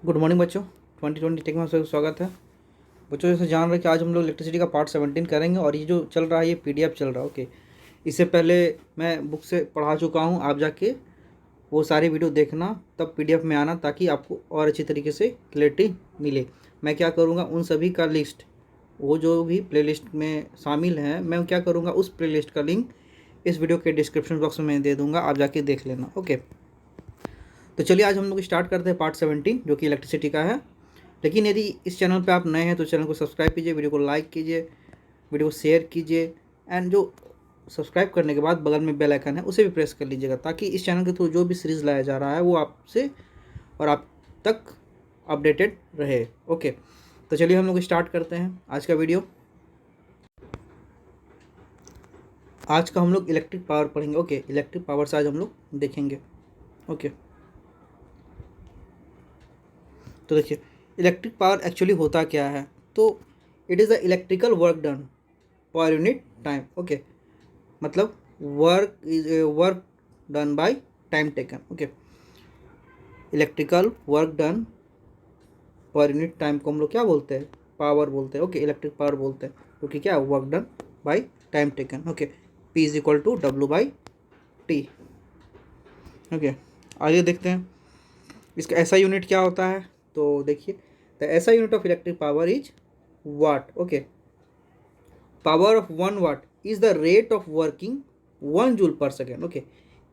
Good morning बच्चों। 2020 take में आपका स्वागत है। बच्चों जैसे जान रहे हैं कि आज हम लोग इलेक्ट्रिसिटी का पार्ट 17 करेंगे और ये जो चल रहा है ये पीडीएफ चल रहा है। ओके, इससे पहले मैं बुक से पढ़ा चुका हूँ, आप जाके वो सारी वीडियो देखना, तब पीडीएफ में आना ताकि आपको और अच्छी तरीके से क्लैरिटी मिले। मैं क्या करूँगा, उन सभी का लिस्ट, वो जो भी प्लेलिस्ट में शामिल हैं, मैं क्या करूँगा उस प्लेलिस्ट का लिंक इस वीडियो के डिस्क्रिप्शन बॉक्स में दे दूँगा, आप जाके देख लेना। ओके, तो चलिए आज हम लोग स्टार्ट करते हैं पार्ट 17 जो कि इलेक्ट्रिसिटी का है। लेकिन यदि इस चैनल पे आप नए हैं तो चैनल को सब्सक्राइब कीजिए, वीडियो को लाइक कीजिए, वीडियो को शेयर कीजिए, एंड जो सब्सक्राइब करने के बाद बगल में बेल आइकन है उसे भी प्रेस कर लीजिएगा ताकि इस चैनल के थ्रू जो भी सीरीज़ लाया जा रहा है वो आपसे और आप तक अपडेटेड रहे। ओके, तो चलिए हम लोग स्टार्ट करते हैं आज का वीडियो। आज का हम लोग इलेक्ट्रिक पावर पढ़ेंगे। ओके, इलेक्ट्रिक पावर से आज हम लोग देखेंगे। ओके, तो देखिए इलेक्ट्रिक पावर एक्चुअली होता क्या है। तो it is the electrical work done per unit time. Okay, मतलब work done by time taken. Okay, electrical work done per unit time को हम लोग क्या बोलते हैं, पावर बोलते हैं। ओके, इलेक्ट्रिक पावर बोलते हैं क्योंकि क्या है, work done by time taken. Okay, P is equal to W by T. Okay, आगे देखते हैं इसका ऐसा यूनिट क्या होता है। तो देखिए द ऐसा unit of electric power is what. Okay, power of 1 what is the rate of working 1 joule पर सेकेंड। ओके,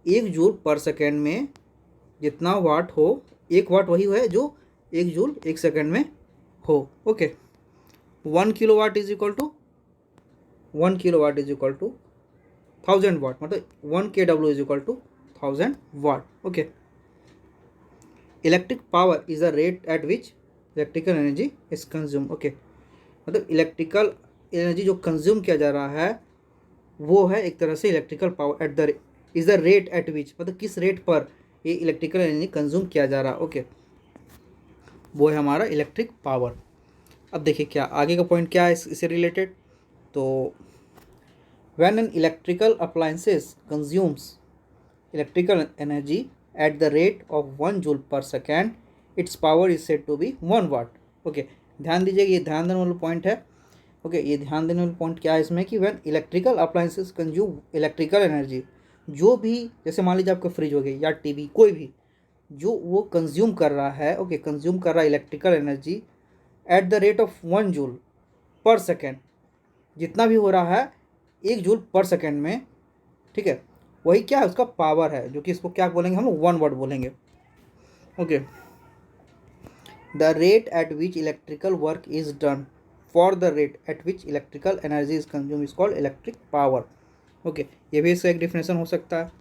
1 जूल पर सेकेंड में जितना वाट हो, 1 वाट वही है जो 1 जूल 1 सेकेंड में हो। Okay, 1 kilowatt is equal to 1000 watt, मतलब 1 kW is equal to 1000 watt. Okay, electric power is the rate at which electrical energy is consume. Okay, मतलब इलेक्ट्रिकल एनर्जी जो कंज्यूम किया जा रहा है वो है एक तरह से electrical power at the is the rate at which, मतलब किस रेट पर ये इलेक्ट्रिकल एनर्जी कंज्यूम किया जा रहा है। ओके, वो है हमारा इलेक्ट्रिक पावर। अब देखिए क्या आगे का पॉइंट क्या है इससे रिलेटेड। तो when an electrical appliances consumes electrical energy at the rate of 1 joule per second, its power is said to be 1 watt। Okay, ध्यान दीजिएगा, ये ध्यान देने वाला पॉइंट है। ओके, ये ध्यान देने वाला पॉइंट क्या है इसमें कि when electrical appliances consume electrical energy, जो भी जैसे मान लीजिए आपका फ्रिज हो गई या टीवी, कोई भी जो वो कंज्यूम कर रहा है। ओके, कंज्यूम कर रहा है electrical energy at the rate of 1 joule पर सेकेंड, जितना भी हो रहा है 1 जूल पर सेकेंड में, ठीक है, वही क्या है उसका पावर है, जो कि इसको क्या बोलेंगे हम लोग, 1 वाट बोलेंगे। Okay, the rate at which electrical work is done for the rate at which electrical energy is consume is called electric power. Okay, ये भी इसका एक डिफिनेशन हो सकता है।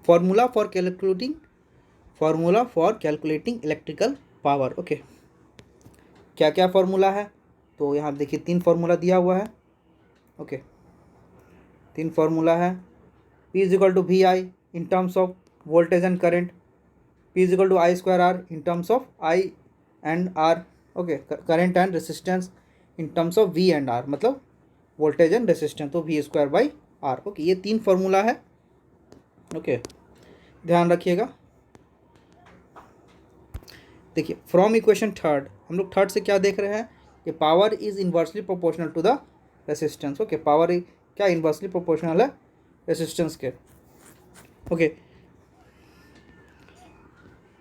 Formula for calculating electrical power. Okay, क्या क्या फॉर्मूला है, तो यहाँ देखिए 3 फार्मूला दिया हुआ है। ओके, 3 फार्मूला है। P is equal to V I in terms of voltage and current, P is equal to I square R in terms of I and R. Okay, current and resistance in terms of V and R, मतलब voltage and resistance, तो V square by R. Okay, ये 3 formula है। Okay, ध्यान रखिएगा। देखिए from equation third, हम लोग third से क्या देख रहे हैं कि power is inversely proportional to the resistance. Okay, power क्या इन्वर्सली प्रोपोर्शनल है रेसिस्टेंस के। Okay,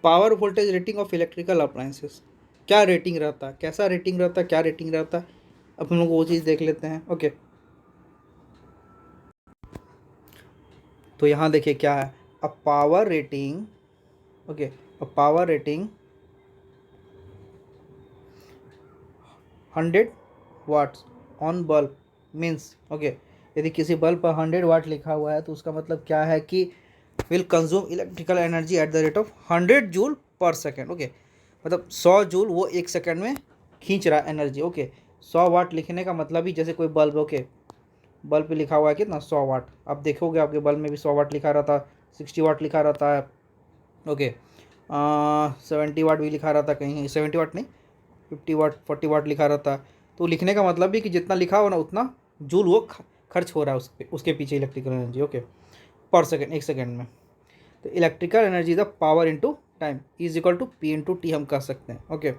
power voltage rating of electrical appliances, क्या रेटिंग रहता है, कैसा रेटिंग रहता है, क्या रेटिंग रहता है, अब हम लोग वो चीज़ देख लेते हैं। ओके, तो यहाँ देखिए क्या है, a power rating. Okay, a power rating 100 watts on bulb means. Okay, यदि किसी बल्ब पर 100 वाट लिखा हुआ है तो उसका मतलब क्या है कि will consume electrical energy at the rate of 100 joule पर सेकेंड। ओके, मतलब 100 जूल वो 1 सेकेंड में खींच रहा है एनर्जी। ओके, 100 वाट लिखने का मतलब ही जैसे कोई बल्ब, ओके, बल्ब पे लिखा हुआ है कितना, 100 वाट। आप देखोगे आपके बल्ब में भी 100 वाट लिखा रहता है, 60 वाट लिखा रहता है। ओके, 70 वाट भी लिखा रहता है, कहीं 70 वाट नहीं, 50 वाट 40 वाट लिखा रहता है। तो लिखने का मतलब भी कि जितना लिखा हो ना उतना जूल वो खर्च हो रहा है उसके पीछे electrical energy. Okay, per second, 1 second में। तो electrical energy is the power into time is equal to P into T हम कह सकते हैं। Okay,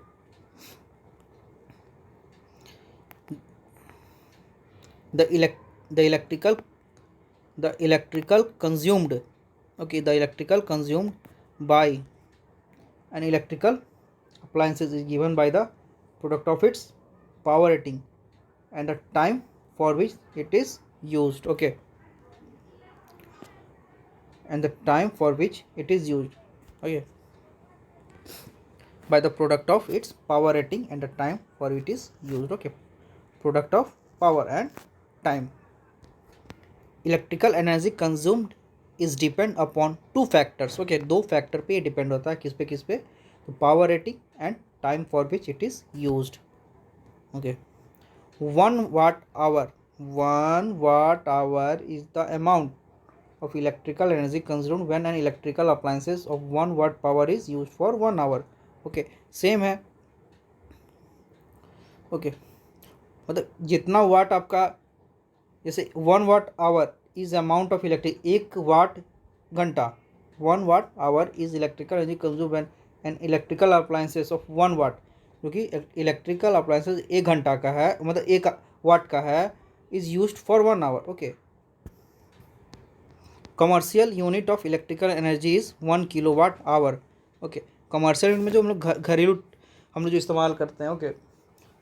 the electrical consumed, okay, the electrical consumed by an electrical appliances is given by the product of its power rating and the time for which it is used. Okay, and the time for which it is used. Okay, by the product of its power rating and the time for it is used. Okay, product of power and time. Electrical energy consumed is depend upon two factors. Okay, दो factor पे depend होता है, किस पे, तो power rating and time for which it is used. Okay, 1 watt hour is the amount of electrical energy consumed when an electrical appliances of 1 watt power is use for 1 hour। Okay, same है। Okay, मतलब जितना वाट आपका, जैसे 1 watt hour is amount of electric, 1 वाट घंटा, 1 watt hour is electrical energy consume when an electrical appliances of 1 watt, जो कि electrical appliances 1 घंटा का है, मतलब 1 वाट का है, is used for 1 hour। Okay, commercial unit of electrical energy is 1 kilowatt hour. Okay, commercial unit में जो हम लोग घरेलू हम लोग जो इस्तेमाल करते हैं, ओके,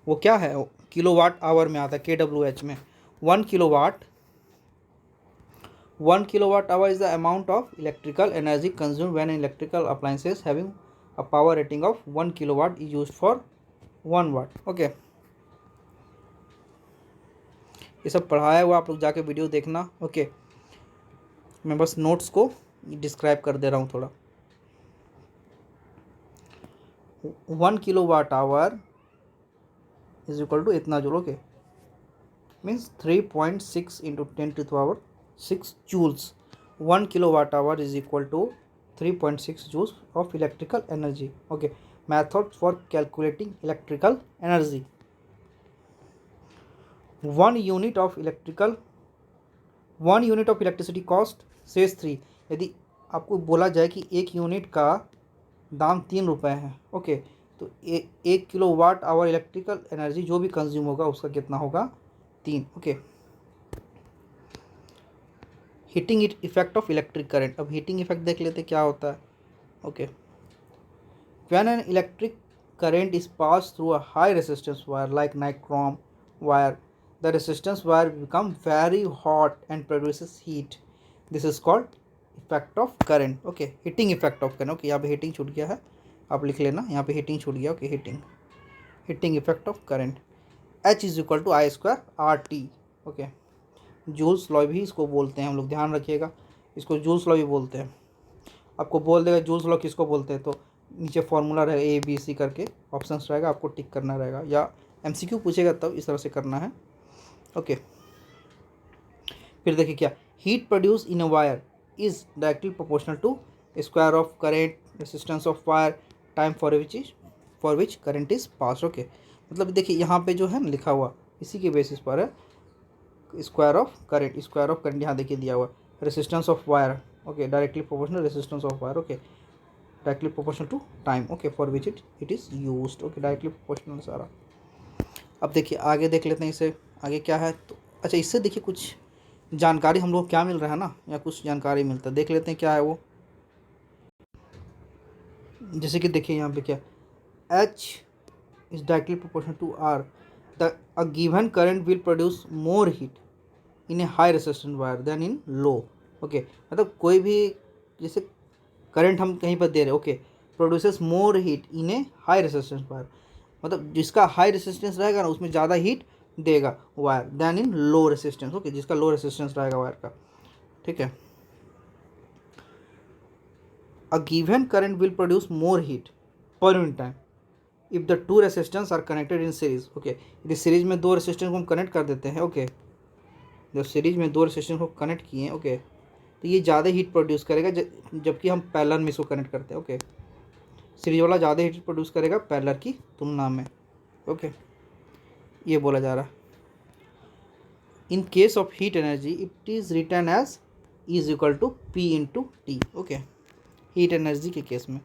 वो क्या है, किलोवाट आवर में आता है, KWH में। 1 kilowatt hour is the amount of electrical energy consumed when an electrical appliances having a power rating of 1 kilowatt is used for 1 watt। Okay, ये सब पढ़ाया हुआ, आप लोग जाके वीडियो देखना। ओके, मैं बस नोट्स को डिस्क्राइब कर दे रहा हूँ थोड़ा। 1 kilowatt hour is equal to इतना joule. Okay, means 3.6 into 10⁶ joules। 1 kilowatt hour is equal to 3.6 joules of electrical energy। okay, method for calculating electrical energy। 1 unit of electricity cost says 3। यदि आपको बोला जाए कि 1 यूनिट का दाम 3 रुपये है, ओके, तो 1 किलोवाट आवर इलेक्ट्रिकल एनर्जी जो भी कंज्यूम होगा उसका कितना होगा, 3। Okay, heating effect of electric current. अब हीटिंग इफेक्ट देख लेते क्या होता है। Okay, when an electric current is passed through a high resistance wire like nichrome wire, the resistance wire become very hot and produces heat। this is called effect of current। okay, heating effect of current। okay, यहाँ पे heating छूट गया है, आप लिख लेना, यहाँ पे हीटिंग छूट गया। Okay, heating effect of current, H is equal to I²RT। Okay, Joule's law भी इसको बोलते हैं हम लोग, ध्यान रखिएगा, इसको जूल्स लॉ भी बोलते हैं। आपको बोल देगा जूल्स लॉ किसको बोलते हैं, तो नीचे फॉर्मूला रहेगा ABC करके ऑप्शंस रहेगा, आपको टिक करना रहेगा, या MCQ पूछेगा तब इस तरह से करना है। ओके, फिर देखिए क्या, heat produce in a wire is directly proportional to square of current, resistance of wire, time for which current is pass. Okay, मतलब देखिए यहाँ पे जो है ना लिखा हुआ, इसी के बेसिस पर है, स्क्वायर ऑफ करंट यहाँ देखिए दिया हुआ, resistance of wire, okay, directly proportional resistance of wire, okay, directly proportional to time, okay, for which it is used. Okay, directly proportional सारा। अब देखिए आगे देख लेते हैं, इसे आगे क्या है, तो अच्छा इससे देखिए कुछ जानकारी हम लोग क्या मिल रहा है ना, या कुछ जानकारी मिलता है, देख लेते हैं क्या है वो। जैसे कि देखिए यहाँ पे क्या, H is directly proportional to R, a given current will produce more heat in a high resistance wire than in low। Okay, मतलब कोई भी जैसे करंट हम कहीं पर दे रहे हैं, okay, produces more heat in A high resistance wire, मतलब जिसका हाई रेसिस्टेंस रहेगा ना उसमें ज़्यादा हीट देगा wire than in low resistance. Okay, जिसका लो रेसिस्टेंस रहेगा वायर का, ठीक है। A given current will produce more heat per unit time if the two resistance are connected in series. Okay, यदि सीरीज में 2 रेसिस्टेंस को हम कनेक्ट कर देते हैं, ओके, जब सीरीज में 2 रेसिस्टेंस को कनेक्ट किए, ओके, तो ये ज़्यादा हीट प्रोड्यूस करेगा जबकि हम पैरेलल में इसको कनेक्ट करते हैं। ओके, सीरीज वाला ज़्यादा हीट प्रोड्यूस करेगा पैरेलल की तुलना में। ओके, ये बोला जा रहा है। In case of heat energy it is return as is equal to P into T. Okay, heat energy के केस में,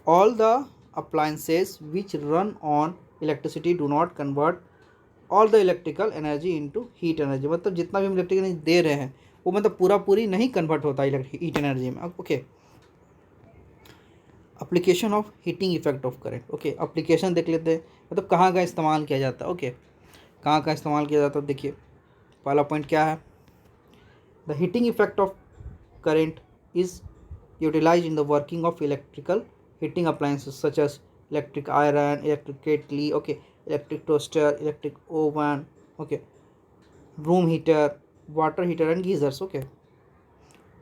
all the appliances which run on electricity do not convert all the electrical energy into heat energy. मतलब जितना भी हम electrical energy दे रहे हैं वो मतलब पूरी नहीं कन्वर्ट होता है हीट एनर्जी में। Okay, application of heating effect of current. Okay, application देख लेते हैं, मतलब कहाँ का इस्तेमाल किया जाता है। ओके, कहाँ का इस्तेमाल किया जाता है। देखिए पहला पॉइंट क्या है, the heating effect of current is utilise in the working of electrical heating appliances such as electric iron, electric kettle, okay, electric toaster, electric oven, okay, room heater, water heater and geysers. Okay,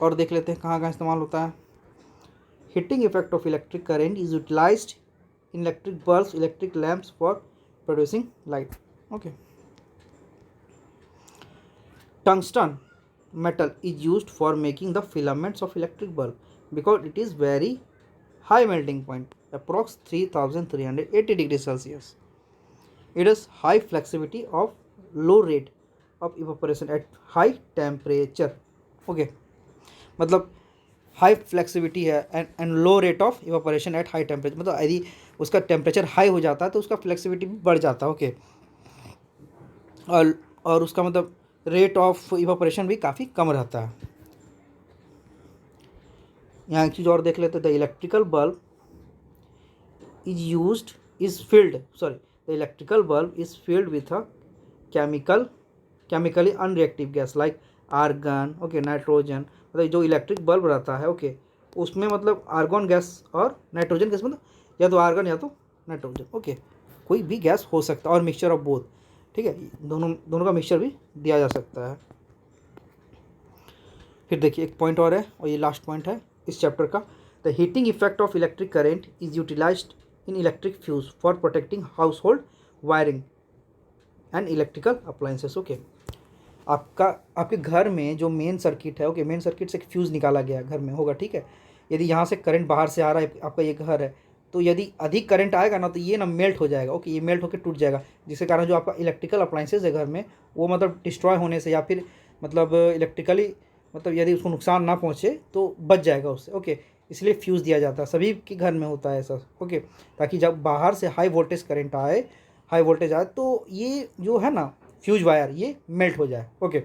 और देख लेते हैं कहाँ कहाँ इस्तेमाल होता है। Heating effect of electric current is utilised in electric bulbs, electric lamps for producing light. Okay, tungsten metal is used for making the filaments of electric bulb because it is very high melting point, approx 3380 degrees Celsius. It has high flexibility of low rate of evaporation at high temperature. Okay, मतलब high flexibility है and low rate of evaporation at high temperature. मतलब यदि उसका temperature high हो जाता है तो उसका फ्लेक्सिबिलिटी भी बढ़ जाता है। ओके, और उसका मतलब रेट ऑफ इवापोरेशन भी काफ़ी कम रहता है। यहाँ एक चीज़ और देख लेते हैं, the electrical bulb is filled with a chemically unreactive gas like argon, okay, nitrogen. मतलब जो इलेक्ट्रिक बल्ब रहता है, ओके, उसमें मतलब आर्गन गैस और नाइट्रोजन गैस, मतलब या तो आर्गन या तो नाइट्रोजन, ओके, कोई भी गैस हो सकता है, और मिक्सचर ऑफ बोथ। ठीक है, दोनों का मिक्सचर भी दिया जा सकता है। फिर देखिए एक पॉइंट और है, और ये लास्ट पॉइंट है इस चैप्टर का, the heating effect of electric current is utilised in electric fuse for protecting household wiring and electrical appliances. Okay, आपके घर में जो मेन सर्किट है, ओके, मेन सर्किट से एक फ्यूज़ निकाला गया घर में होगा। ठीक है, यदि यहाँ से करंट बाहर से आ रहा है, आपका ये घर है, तो यदि अधिक करंट आएगा ना तो ये ना मेल्ट हो जाएगा। ओके, ये मेल्ट होकर टूट जाएगा, जिसके कारण जो आपका इलेक्ट्रिकल अप्लायंसेज है घर में वो मतलब डिस्ट्रॉय होने से, या फिर मतलब इलेक्ट्रिकली मतलब यदि उसको नुकसान ना पहुँचे तो बच जाएगा उससे। ओके, इसलिए फ्यूज़ दिया जाता है, सभी के घर में होता है ऐसा। ओके, ताकि जब बाहर से हाई वोल्टेज करंट आए, हाई वोल्टेज आए, तो ये जो है ना फ्यूज वायर ये मेल्ट हो जाए। ओके,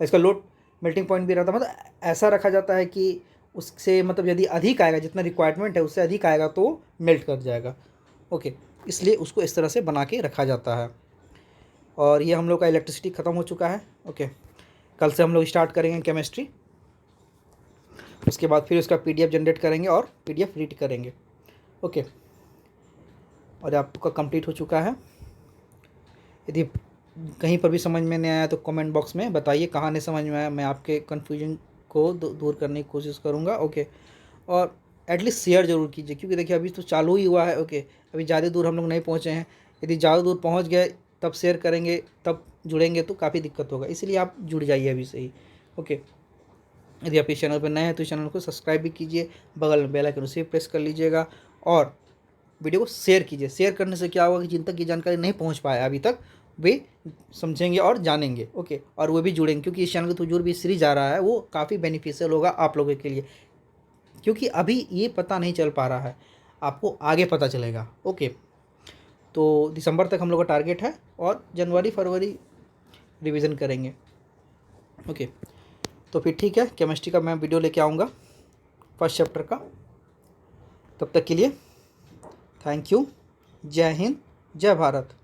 इसका लोड मेल्टिंग पॉइंट भी रहता है, मतलब ऐसा रखा जाता है कि उससे मतलब यदि अधिक आएगा, जितना रिक्वायरमेंट है उससे अधिक आएगा तो मेल्ट कर जाएगा। ओके, इसलिए उसको इस तरह से बना के रखा जाता है। और ये हम लोग का इलेक्ट्रिसिटी ख़त्म हो चुका है। ओके, कल से हम लोग स्टार्ट करेंगे केमिस्ट्री, उसके बाद फिर उसका PDF जनरेट करेंगे और PDF रीड करेंगे। ओके, और आपका कंप्लीट हो चुका है। यदि कहीं पर भी समझ में नहीं आया तो कमेंट बॉक्स में बताइए कहाँ नहीं समझ में आया, मैं आपके कन्फ्यूजन को दूर करने की कोशिश करूँगा। ओके, और एटलीस्ट शेयर ज़रूर कीजिए, क्योंकि देखिए अभी तो चालू ही हुआ है। ओके, अभी ज़्यादा दूर हम लोग नहीं पहुँचे हैं, यदि ज़्यादा दूर पहुँच गए तब शेयर करेंगे, तब जुड़ेंगे तो काफ़ी दिक्कत होगा, इसलिए आप जुड़ जाइए अभी से ही। ओके, यदि आप इस चैनल पर नए हैं तो इस चैनल को सब्सक्राइब भी कीजिए, बगल में बेल आइकन उसे प्रेस कर लीजिएगा, और वीडियो को शेयर कीजिए। शेयर करने से क्या होगा कि जिन तक ये जानकारी नहीं पहुंच पाया अभी तक, वे समझेंगे और जानेंगे। ओके, और वो भी जुड़ेंगे, क्योंकि इस चैनल के थ्रू जो भी सीरीज आ रहा है वो काफ़ी बेनिफिशियल होगा आप लोगों के लिए, क्योंकि अभी ये पता नहीं चल पा रहा है, आपको आगे पता चलेगा। ओके, तो दिसंबर तक हम लोग का टारगेट है, और जनवरी फरवरी रिवीजन करेंगे। ओके, तो फिर ठीक है, केमिस्ट्री का मैं वीडियो लेके आऊँगा फर्स्ट चैप्टर का। तब तक के लिए थैंक यू, जय हिंद, जय भारत।